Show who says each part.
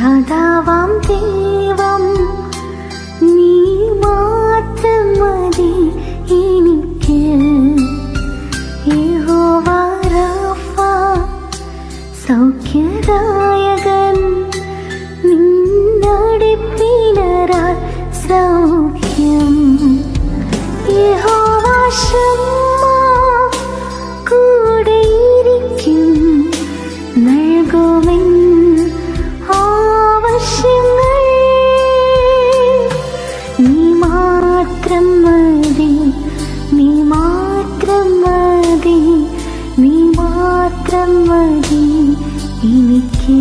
Speaker 1: ദാതാവാം ദൈവം നീ മാത്രം മതി എനിക്ക്. യഹോവ റാഫ സൗഖ്യദായകൻ നിന്നടിപ്പിണരാൽ സൗഖ്യം. യഹോവ ശമ്മ കൂടെയിരിക്കും നൽകുമെൻ ആവശ്യങ്ങൾ. നീ മാത്രം മതി, നീ മാത്രം മതി, നീ മാത്രം മതി എനിക്ക്.